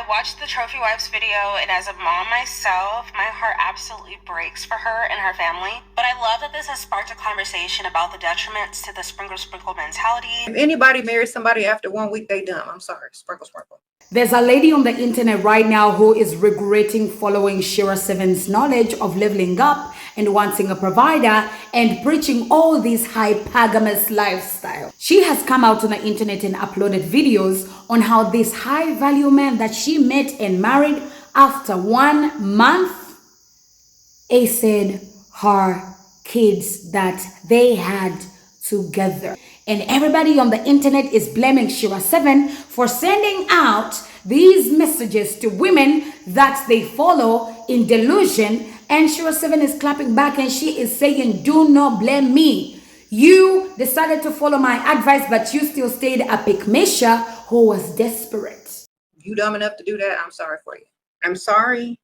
watched the Trophy Wife's video, and as a mom myself, my heart absolutely breaks for her and her family. But I love that this has sparked a conversation about the detriments to the sprinkle mentality. If anybody marries somebody after 1 week, they dumb. I'm sorry. Sprinkle. There's a lady on the internet right now who is regretting following Shera 7's knowledge of leveling up and wanting a provider and preaching all these hypergamous lifestyle. She has come out on the internet and uploaded videos on how this high value man that she met and married after 1 month aced her kids that they had together. And everybody on the internet is blaming Shera 7 for sending out these messages to women that they follow in delusion. And Shera 7 is clapping back and she is saying, do not blame me. You decided to follow my advice, but you still stayed a Pygmisha who was desperate. You dumb enough to do that, I'm sorry for you. I'm sorry.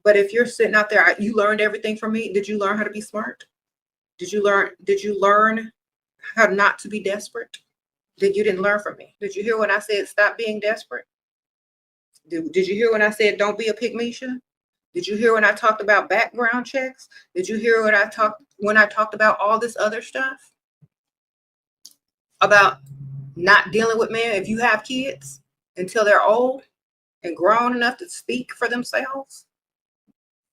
But if you're sitting out there, you learned everything from me. Did you learn how to be smart? Did you learn how not to be desperate? You didn't learn from me? Did you hear when I said stop being desperate? Did you hear when I said don't be a Pygmisha? Did you hear when I talked about background checks? Did you hear when I talked about all this other stuff? About not dealing with men if you have kids until they're old and grown enough to speak for themselves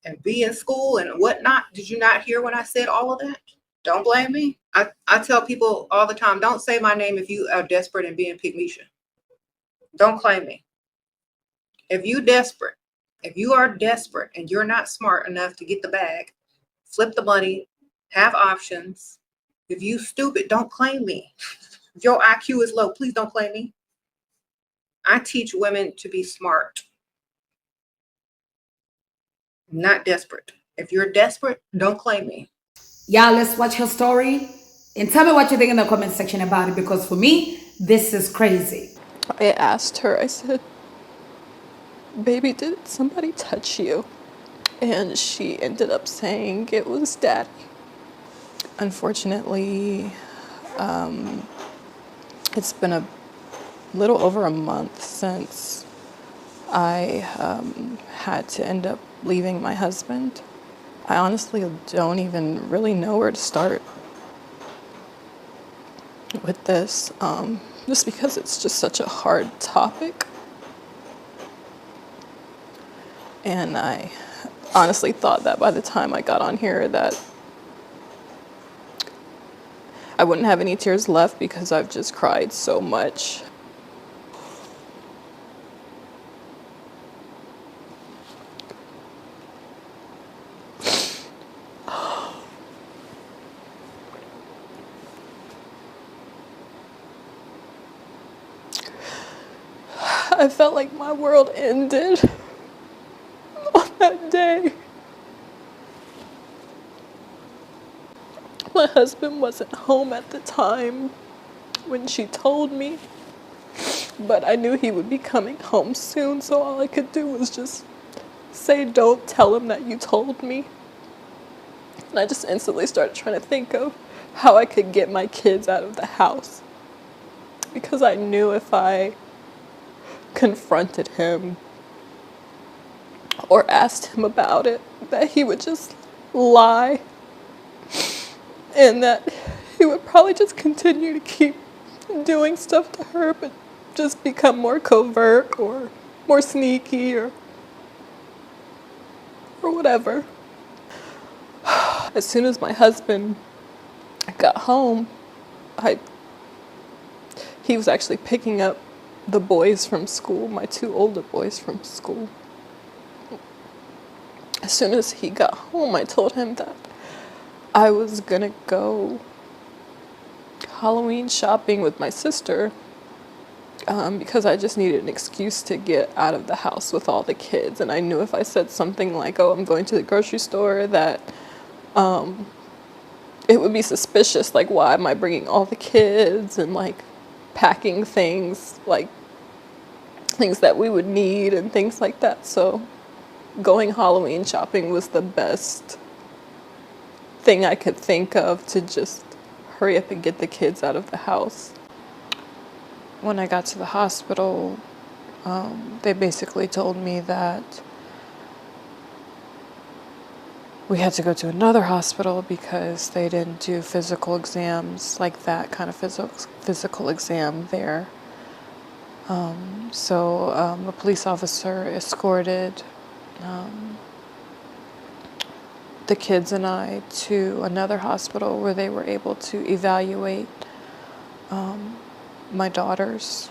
and be in school and whatnot. Did you not hear when I said all of that? Don't blame me. I tell people all the time, don't say my name if you are desperate and being Pygmisha. Don't claim me. If you are desperate and you're not smart enough to get the bag, flip the money, have options. If you stupid, don't claim me. If your IQ is low, please don't claim me. I teach women to be smart, not desperate. If you're desperate, don't claim me. Y'all, let's watch her story and tell me what you think in the comment section about it, because for me, this is crazy. I asked her, I said, baby, did somebody touch you? And she ended up saying it was daddy. Unfortunately, it's been a little over a month since I had to end up leaving my husband. I honestly don't even really know where to start with this, just because it's just such a hard topic. And I honestly thought that by the time I got on here that I wouldn't have any tears left because I've just cried so much. I felt like my world ended on that day. My husband wasn't home at the time when she told me, but I knew he would be coming home soon, so all I could do was just say, don't tell him that you told me. And I just instantly started trying to think of how I could get my kids out of the house, because I knew if I confronted him or asked him about it, that he would just lie, and that he would probably just continue to keep doing stuff to her, but just become more covert or more sneaky or whatever. As soon as my husband got home, he was actually picking up the boys from school, my 2 older boys from school. As soon as he got home, I told him that I was gonna go Halloween shopping with my sister, because I just needed an excuse to get out of the house with all the kids. And I knew if I said something like, oh, I'm going to the grocery store, that it would be suspicious. Like, why am I bringing all the kids and like packing things, like things that we would need and things like that. So going Halloween shopping was the best thing I could think of to just hurry up and get the kids out of the house. When I got to the hospital, They basically told me that we had to go to another hospital because they didn't do physical exams, like that kind of physical exam there. So a police officer escorted the kids and I to another hospital where they were able to evaluate my daughters.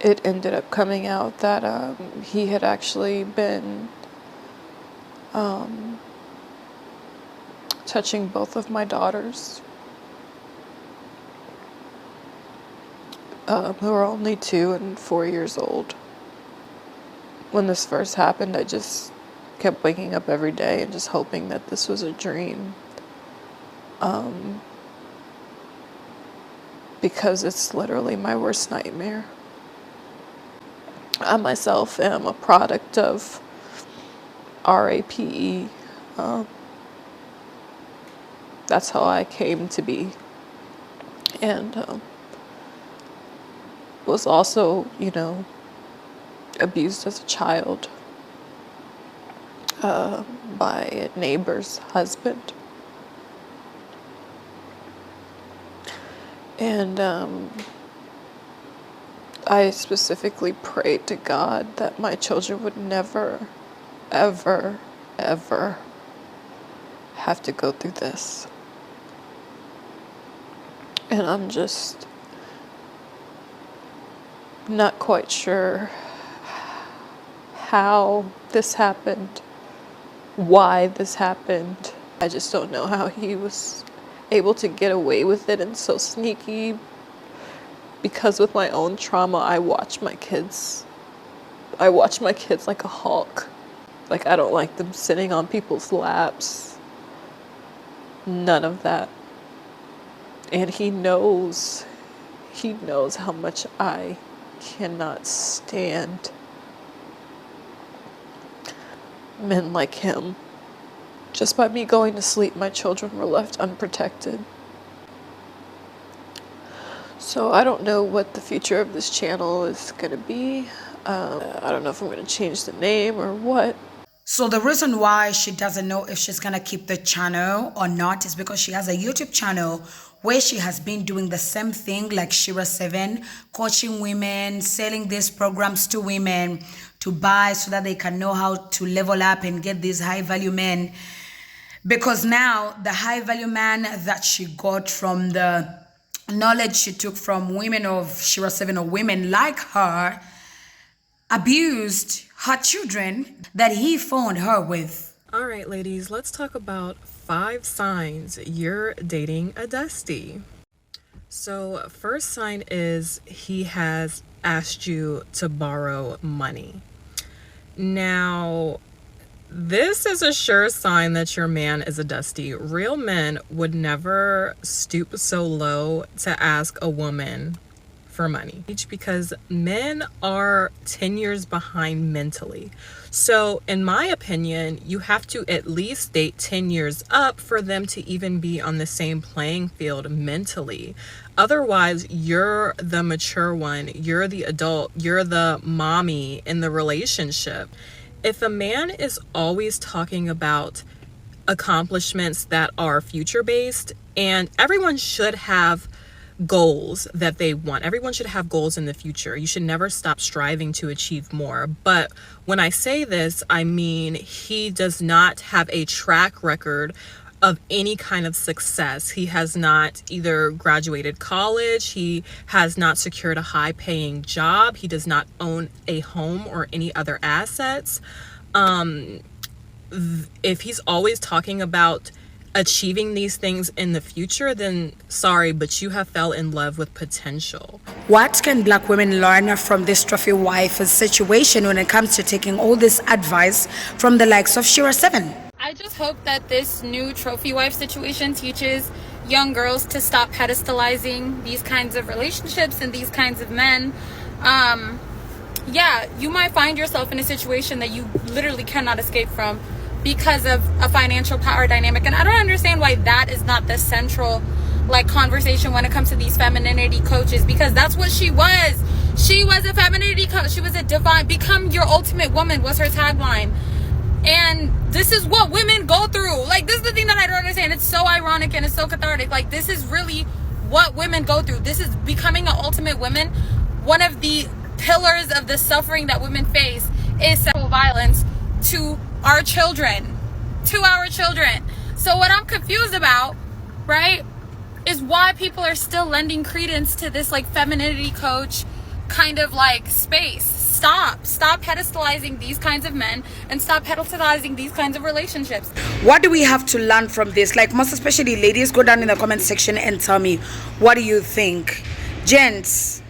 It ended up coming out that he had actually been touching both of my daughters, who are only 2 and 4 years old. When this first happened, I just kept waking up every day and just hoping that this was a dream. Because it's literally my worst nightmare. I myself am a product of RAPE. That's how I came to be. And was also, abused as a child by a neighbor's husband. And I specifically prayed to God that my children would never, ever, ever have to go through this. And I'm just not quite sure how this happened, why this happened. I just don't know how he was able to get away with it and so sneaky, because with my own trauma, I watch my kids like a hawk. Like, I don't like them sitting on people's laps. None of that. And he knows how much I cannot stand men like him. Just by me going to sleep, my children were left unprotected. So I don't know what the future of this channel is going to be. I don't know if I'm going to change the name or what. So the reason why she doesn't know if she's going to keep the channel or not is because she has a YouTube channel where she has been doing the same thing like Shera 7, coaching women, selling these programs to women to buy so that they can know how to level up and get these high value men. Because now the high value man that she got from the knowledge she took from women of Shera 7 or women like her abused her children that he found her with. All right, ladies, let's talk about 5 signs you're dating a dusty. So first sign is he has asked you to borrow money. Now, this is a sure sign that your man is a dusty. Real men would never stoop so low to ask a woman for money, because men are 10 years behind mentally. So in my opinion, you have to at least date 10 years up for them to even be on the same playing field mentally. Otherwise, you're the mature one, you're the adult, you're the mommy in the relationship. If a man is always talking about accomplishments that are future-based, and everyone should have goals that they want. Everyone should have goals in the future. You should never stop striving to achieve more. But when I say this, I mean he does not have a track record of any kind of success. He has not either graduated college, he has not secured a high-paying job, he does not own a home or any other assets. If he's always talking about achieving these things in the future, then sorry, but you have fell in love with potential. What can black women learn from this trophy wife situation when it comes to taking all this advice from the likes of Shera 7? I just hope that this new trophy wife situation teaches young girls to stop pedestalizing these kinds of relationships and these kinds of men. Yeah, you might find yourself in a situation that you literally cannot escape from because of a financial power dynamic, and I don't understand why that is not the central like conversation when it comes to these femininity coaches, because that's what she was. She was a femininity coach. She was a divine, become your ultimate woman was her tagline. And this is what women go through. Like, this is the thing that I don't understand. It's so ironic and it's so cathartic. Like, this is really what women go through. This is becoming an ultimate woman. One of the pillars of the suffering that women face is sexual violence to our children. To our children. So what I'm confused about, right, is why people are still lending credence to this, like, femininity coach kind of, like, space. Stop pedestalizing these kinds of men and stop pedestalizing these kinds of relationships. What do we have to learn from this? Like, most especially ladies, go down in the comment section and tell me, what do you think? Gents,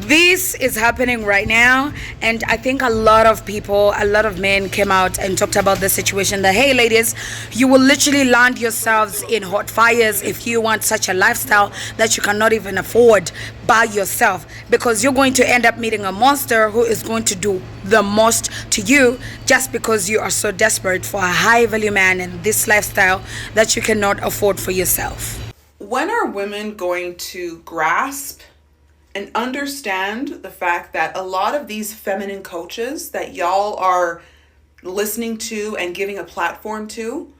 this is happening right now, and I think a lot of people, a lot of men came out and talked about the situation that, hey ladies, you will literally land yourselves in hot fires if you want such a lifestyle that you cannot even afford by yourself, because you're going to end up meeting a monster who is going to do the most to you just because you are so desperate for a high value man and this lifestyle that you cannot afford for yourself. When are women going to grasp and understand the fact that a lot of these feminine coaches that y'all are listening to and giving a platform to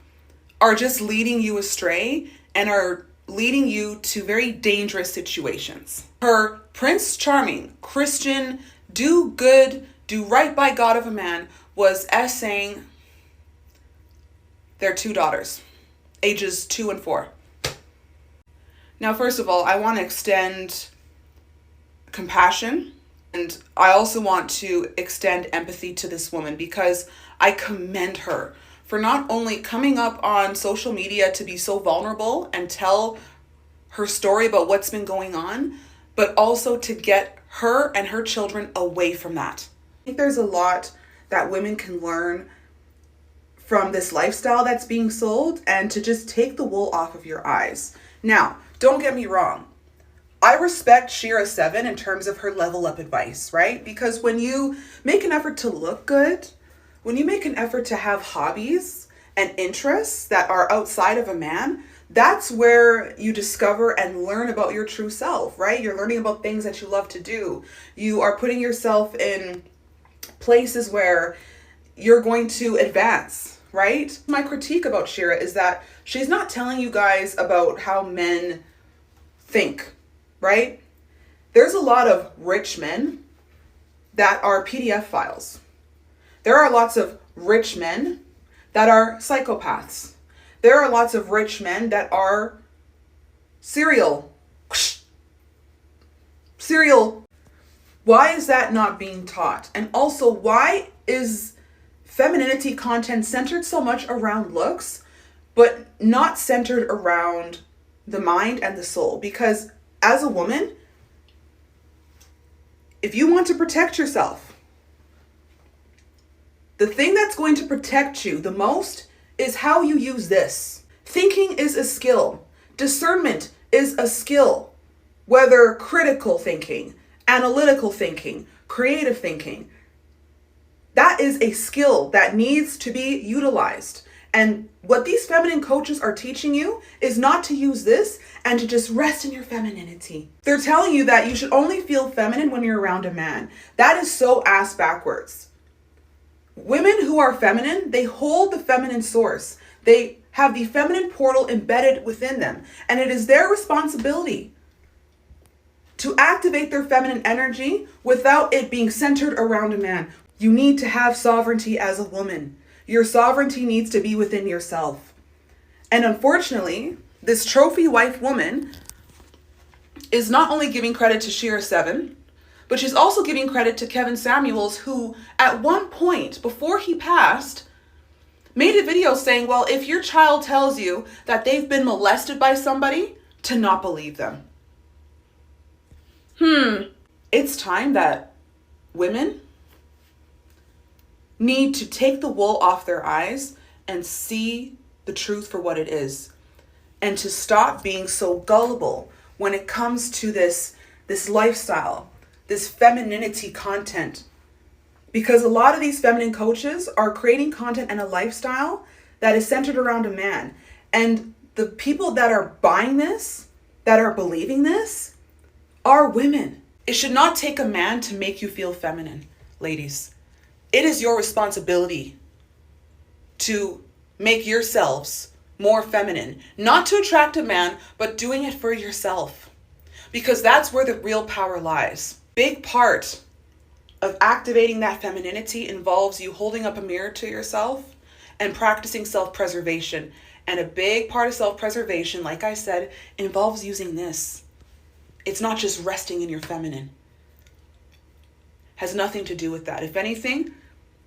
are just leading you astray and are leading you to very dangerous situations? Her Prince Charming, Christian, do good, do right by God of a man was essaying their 2 daughters, ages 2 and 4. Now, first of all, I want to extend compassion, and I also want to extend empathy to this woman, because I commend her for not only coming up on social media to be so vulnerable and tell her story about what's been going on, but also to get her and her children away from that. I think there's a lot that women can learn from this lifestyle that's being sold, and to just take the wool off of your eyes. Now, don't get me wrong. I respect Shera 7 in terms of her level up advice, right? Because when you make an effort to look good, when you make an effort to have hobbies and interests that are outside of a man, that's where you discover and learn about your true self, right? You're learning about things that you love to do. You are putting yourself in places where you're going to advance, right? My critique about Shera is that she's not telling you guys about how men think, right? There's a lot of rich men that are PDF files. There are lots of rich men that are psychopaths. There are lots of rich men that are serial. Why is that not being taught? And also, why is femininity content centered so much around looks, but not centered around the mind and the soul? Because as a woman, if you want to protect yourself, the thing that's going to protect you the most is how you use this. Thinking is a skill. Discernment is a skill. Whether critical thinking, analytical thinking, creative thinking, that is a skill that needs to be utilized. And what these feminine coaches are teaching you is not to use this and to just rest in your femininity. They're telling you that you should only feel feminine when you're around a man. That is so ass backwards. Women who are feminine, they hold the feminine source. They have the feminine portal embedded within them. And it is their responsibility to activate their feminine energy without it being centered around a man. You need to have sovereignty as a woman. Your sovereignty needs to be within yourself. And unfortunately, this trophy wife woman is not only giving credit to Shera 7, but she's also giving credit to Kevin Samuels, who at one point before he passed made a video saying, well, if your child tells you that they've been molested by somebody, to not believe them. It's time that women need to take the wool off their eyes and see the truth for what it is, and to stop being so gullible when it comes to this lifestyle, this femininity content. Because a lot of these feminine coaches are creating content and a lifestyle that is centered around a man. And the people that are buying this, that are believing this, are women. It should not take a man to make you feel feminine, ladies. It is your responsibility to make yourselves more feminine, not to attract a man, but doing it for yourself, because that's where the real power lies. Big part of activating that femininity involves you holding up a mirror to yourself and practicing self-preservation. And a big part of self-preservation, like I said, involves using this. It's not just resting in your feminine. Has nothing to do with that. If anything,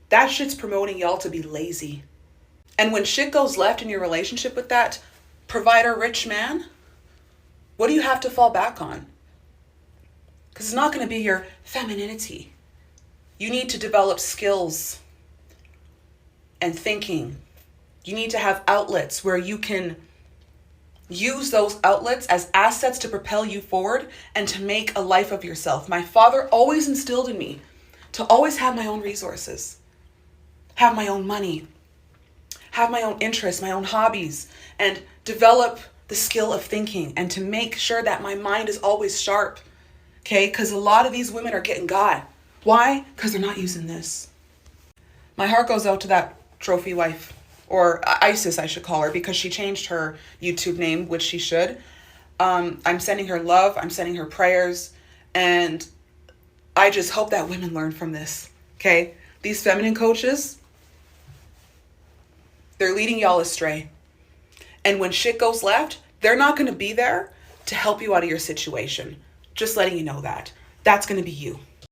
that shit's promoting y'all to be lazy. And when shit goes left in your relationship with that provider rich man, what do you have to fall back on? Because it's not going to be your femininity. You need to develop skills and thinking. You need to have outlets where you can use those outlets as assets to propel you forward and to make a life of yourself. My father always instilled in me to always have my own resources, have my own money, have my own interests, my own hobbies, and develop the skill of thinking and to make sure that my mind is always sharp. Okay? Because a lot of these women are getting got. Why? Because they're not using this. My heart goes out to that trophy wife, or ISIS, I should call her, because she changed her YouTube name, which she should. I'm sending her love. I'm sending her prayers. And I just hope that women learn from this. Okay? These feminine coaches, they're leading y'all astray. And when shit goes left, they're not going to be there to help you out of your situation. Just letting you know that. That's going to be you.